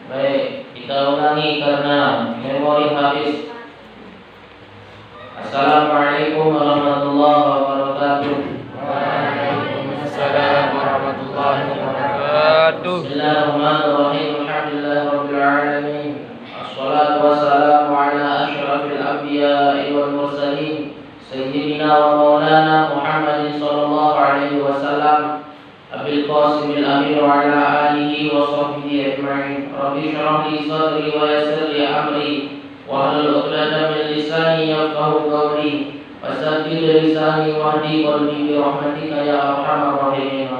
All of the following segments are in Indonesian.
Baik, kita ulangi karena memori habis. Assalamualaikum warahmatullahi wabarakatuh. Waalaikumsalam warahmatullahi wabarakatuh. Bismillahirrahmanirrahim. Alhamdulillahirabbil alamin. Assalatu wassalamu ala asyrafil anbiya'i wal mursalin sayyidina wa maulana Muhammadin sallallahu alaihi wasallam Abil Qasimil Amin wa ala alihi wa sahbihi ajma'in. Rabbi shrah li sadri wa yassir li amri wahlul 'uqdatam min lisani yafqahu qawli wasaddid lisani wahdi qalbi bi rahmatika ya arhamar rahimin.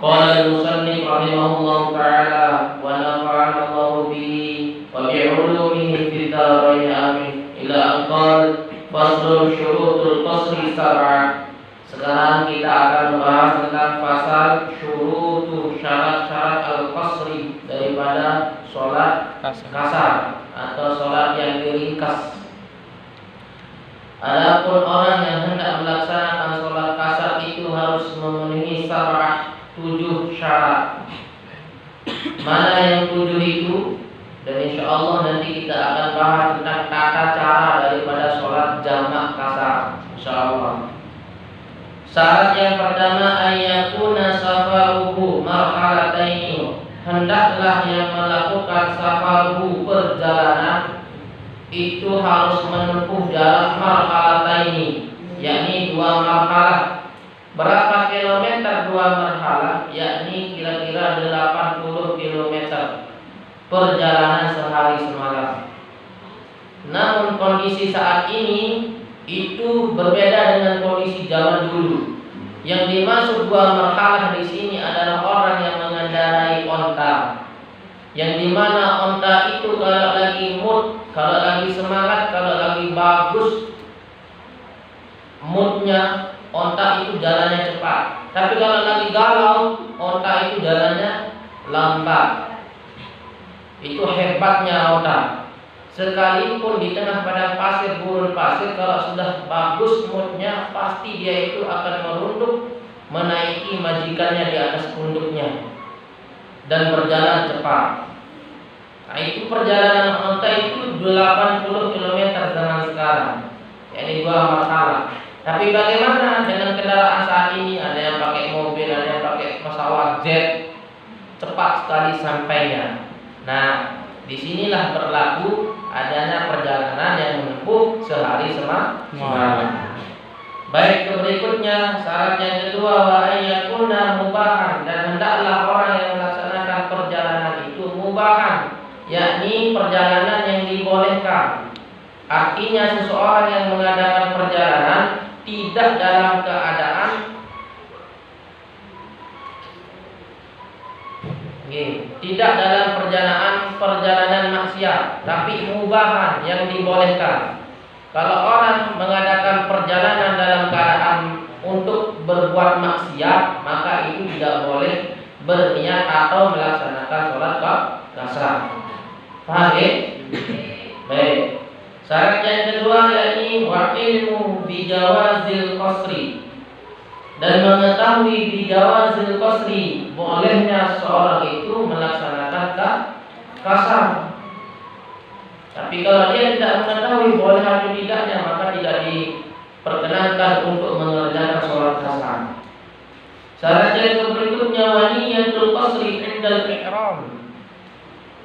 Qala al-musannif rahimahullahu ta'ala wa nafa'ana Allahu bihi wa bi 'ulumihi fid dharain amin. Ila aqal fasl syurutul qasri sab'ah. Sekarang kita akan membahas tentang pasal syurutu syarat-syarat al-qasri daripada sholat kasar atau sholat yang diringkas. Adapun orang yang hendak melaksanakan sholat kasar itu harus memenuhi 7 syarat. Mana yang 7 itu? Dan insya Allah nanti kita akan bahas tentang tata cara daripada sholat jamak kasar, insya Allah. Syarat yang pertama, ayyakuna safaruhu marhalataini. Hendaklah yang melakukan safaruhu perjalanan itu harus menempuh jarak marhalataini, yakni 2 marhalah. Berapa kilometer 2 marhalah? Yakni kira-kira 80 kilometer perjalanan sehari semalam. Namun kondisi saat ini itu berbeda dengan kondisi zaman dulu. Yang dimaksud 2 marhalah di sini adalah orang yang mengendarai onta. Yang dimana onta itu kalau lagi mood, kalau lagi semangat, kalau lagi bagus moodnya, onta itu jalannya cepat. Tapi kalau lagi galau, onta itu jalannya lambat. Itu hebatnya onta. Sekalipun di tengah padang pasir, gurun pasir, kalau sudah bagus moodnya, pasti dia itu akan merunduk, menaiki majikannya di atas punduknya dan berjalan cepat. Nah, itu perjalanan onta itu 80 km zaman sekarang, yakni 2 marhalah. Tapi bagaimana dengan kendaraan saat ini? Ada yang pakai mobil, ada yang pakai pesawat jet, cepat sekali sampainya. Nah, disinilah berlaku adanya perjalanan yang menempuh sehari semalam. Baik, berikutnya syarat yang kedua, wa ayyakuna mubahan, dan hendaklah orang yang melaksanakan perjalanan itu mubahan, yakni perjalanan yang dibolehkan. Artinya seseorang yang mengadakan perjalanan tidak dalam keadaan tidak dalam perjalanan maksiat, tapi mubahan yang dibolehkan. Kalau orang mengadakan perjalanan dalam keadaan untuk berbuat maksiat, maka itu tidak boleh berniat atau melaksanakan sholat kasar. Paham ya? Baik. Syarat yang kedua yakni wa ilmu bijawazil qasri, dan mengetahui bijawazil qasri, bolehnya seorang itu melaksanakan kasar. Tapi kalau dia tidak mengetahui boleh atau tidaknya, maka tidak diperkenankan untuk mengerjakan sholat kasar. Syarat yang berikutnya waniyatul qasri indal ihram.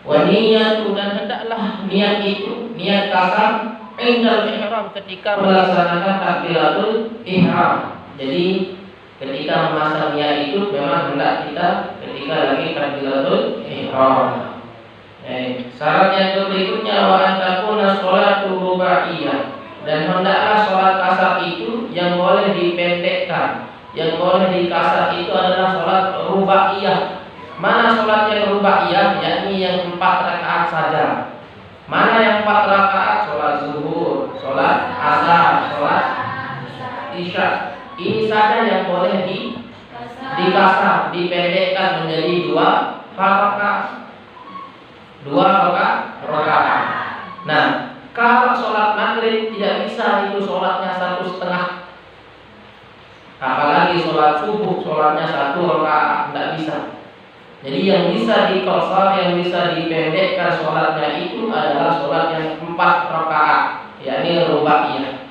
Waniyatu, dan hendaklah niat itu, niat kasar indal ihram, ketika melaksanakan takbiratul ihram. Jadi ketika memasang niat itu memang hendak kita ketika lagi takbiratul ihram. Syarat yang berikutnya wa antakuna sholatu rubaiyah, dan hendaklah sholat kasar itu yang boleh dipendekkan, yang boleh dikasar itu adalah sholat rubaiyah. Mana sholat yang rubaiyah? Yakni yang 4 rakaat saja. Mana yang 4 rakaat? Sholat zuhur, sholat asar, sholat isya. Ini saja yang boleh dikasar, dipendekkan menjadi 2 rakaat. 2 rakaat. Nah, kalau sholat maghrib tidak bisa, itu sholatnya 1,5. Apalagi sholat subuh, sholatnya 1 rakaat, tidak bisa. Jadi yang bisa diqashar, yang bisa dipendekkan sholatnya itu adalah sholat yang 4 rakaat, yakni rubaiyah.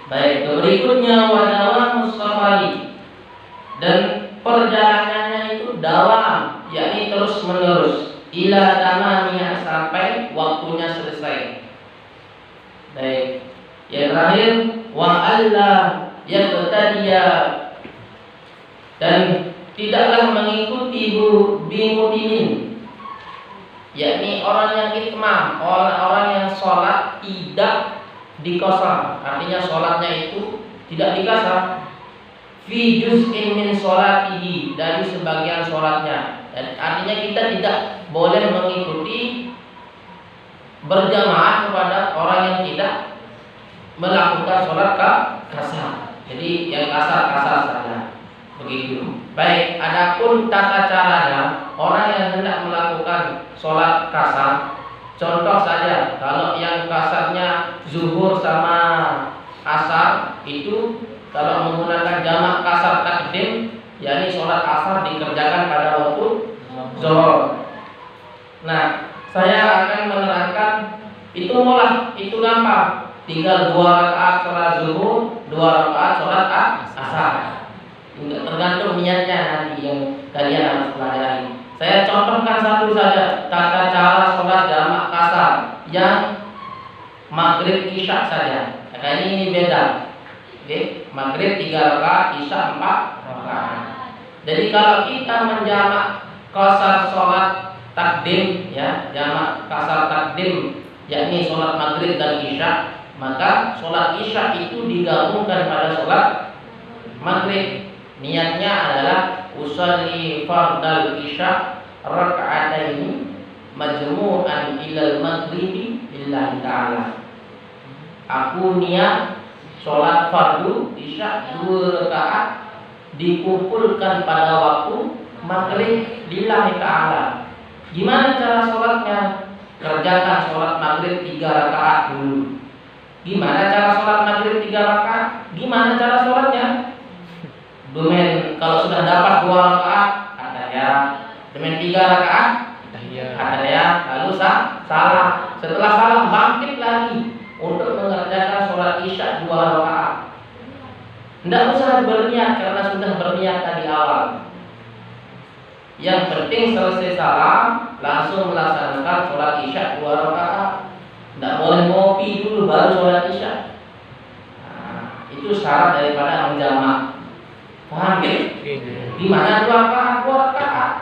Baik, berikutnya wadawamus safari, dan perjalanannya itu dawam, yakni terus menerus, ila tamamiyah, sampai waktunya selesai. Baik, yang terakhir wa alla yaqtadiya, dan tidaklah mengikuti bimutinin, yakni orang yang itmam, orang yang sholat tidak dikosor, artinya sholatnya itu tidak dikasar. Fi juz'in min sholatihi, dari sebagian sholatnya. Dan artinya kita tidak boleh mengikuti berjamaah kepada orang yang tidak melakukan sholat kasar. Jadi yang kasar-kasar saja, begitu. Baik, adapun tata caranya, orang yang hendak melakukan sholat kasar, contoh saja, kalau yang kasarnya zuhur sama asar, itu kalau menggunakan jamak kasar takdim, yakni sholat asar dikerjakan pada waktu zuhur. Nah, saya akan menerangkan itu itu gampang. Tinggal 2 rakaat sholat zuhur, 2 rakaat sholat asar. Tergantung niatnya nanti yang kalian harus pelajari. Saya contohkan satu saja, tata cara sholat jamak kasar yang maghrib isya saja. Kayaknya ini beda. Oke, maghrib 3 rakaat, isya 4 rakaat. Jadi kalau kita menjamak kasar sholat takdim, ya, jamak kasar takdim, yakni sholat maghrib dan isya, maka sholat isya itu digabungkan pada sholat maghrib. Niatnya adalah usolli fardal isya raka'ataini majmu'an ilal maghribi lillahi ta'ala. Aku niat sholat fardu isya 2 rakaat dikumpulkan pada waktu maghrib lillahi ta'ala. Gimana cara sholatnya? Kerjakan sholat maghrib 3 rakaat dulu. Gimana cara sholat maghrib 3 rakaat? Gimana cara sholatnya? Domen kalau sudah dapat 2 rakaat atahiyat, domen 3 rakaat atahiyat, lalu salam. Setelah salam bangkit lagi untuk mengerjakan sholat isya 2 rakaat. Tidak usah berniat karena sudah berniat tadi awal. Yang penting selesai salam langsung melaksanakan sholat isya 2 rakaat. Tidak boleh ngopi dulu baru sholat isya. Nah, itu syarat daripada menjamak. Paham ya? Gimana 2 rakaat? 2 rakaat.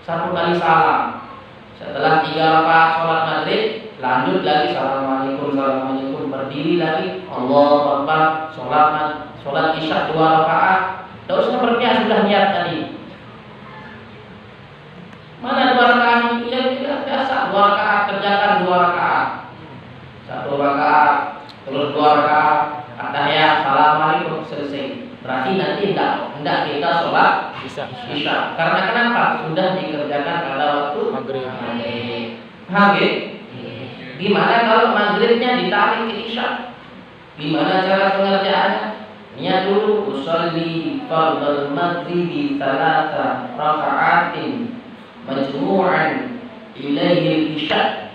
1 kali salam. Setelah 3 rakaat sholat maghrib, lanjut lagi assalamualaikum, assalamualaikum, berdiri lagi, Allahu Akbar, sholat isya 2 rakaat. Tidak usah berniat, sudah niat tadi. Mana 2 rakaat itu yang tidak biasa? 2 rakaat, kerjakan 2 rakaat. 1 rakaat, terus 2 rakaat, atahiyat, assalamualaikum, selesai. Berarti nanti tidak kita sholat isya. Karena kenapa? Sudah dikerjakan pada waktu maghrib. Paham ya? Gimana kalau maghribnya ditarik ke isya? Gimana cara pengerjaannya? Niat dulu, usolli fardal maghribi 3 raka'atin majmu'an ilaihi isya.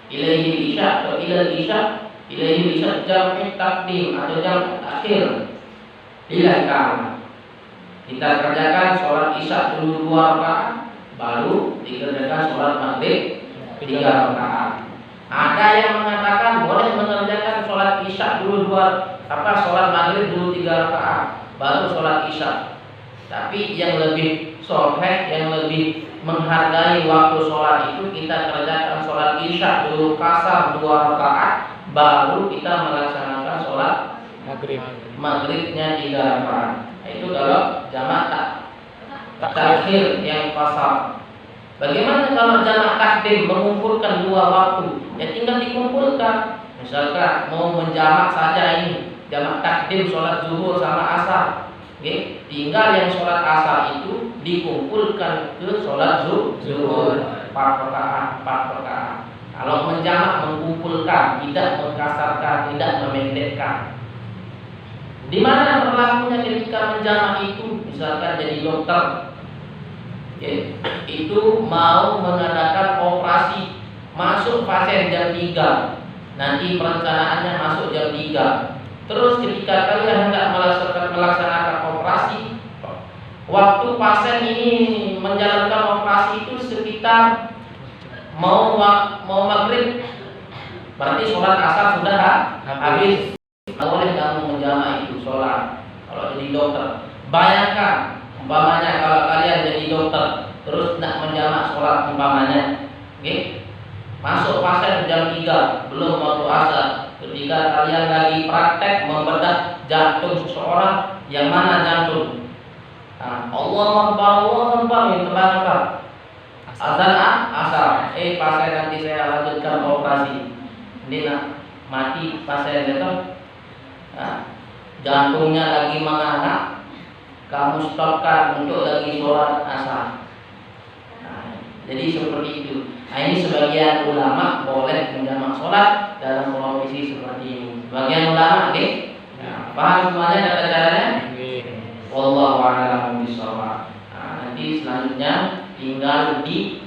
Ilaihi isya atau ilal isya. Ilaihi isya jam'i takdim atau jam'i akhir. Lillahi ta'ala. Kita kerjakan sholat isya dulu 2 rakaat, baru dikerjakan sholat maghrib 3 rakaat. Ada yang mengatakan boleh mengerjakan sholat isya dulu sholat maghrib dulu 3 rakaat, baru sholat isya. Tapi yang lebih sahih, yang lebih menghargai waktu sholat itu kita kerjakan sholat isya dulu kasar 2 rakaat, baru kita melaksanakan sholat maghribnya 3 rakaat. Itu kalau jamak takhir yang kasar. Bagaimana kalau jamak takdim mengumpulkan 2 waktu? Ya tinggal dikumpulkan. Misalkan mau menjamak saja ini, jamak takdim sholat zuhur sama asar. Oke, tinggal yang sholat asar itu dikumpulkan ke sholat zuhur 4 rakaat. Kalau menjamak mengumpulkan, tidak mengkasarkan, tidak memendekkan. Di mana berlakunya ketika menjamak itu, misalkan jadi dokter, itu mau mengadakan operasi, masuk pasien jam 3, nanti perencanaannya masuk jam 3. Terus ketika kalian hendak melaksanakan operasi, waktu pasien ini menjalankan operasi itu sekitar mau maghrib, berarti sholat asar sudah habis. Tidak boleh kamu menjamak itu sholat kalau jadi dokter. Bayangkan umpamanya kalau kalian jadi dokter terus nak menjamak sholat umpamanya, masuk pasien jam 3 belum waktu asar. Ketika kalian lagi praktek membedah jantung seseorang, yang mana jantung? Allah Akbar, tebak-tebak. Azan asar. Pasien nanti saya lanjutkan operasi. Ini nak mati pasien itu. Jantungnya lagi menganga, kamu stopkan untuk lagi sholat asar. Jadi seperti itu. Ini sebagian ulama boleh menjamak sholat dalam kondisi seperti ini. Sebagian ulama, paham semuanya ada caranya? Wallahu a'lam bishawab. Nanti selanjutnya tinggal di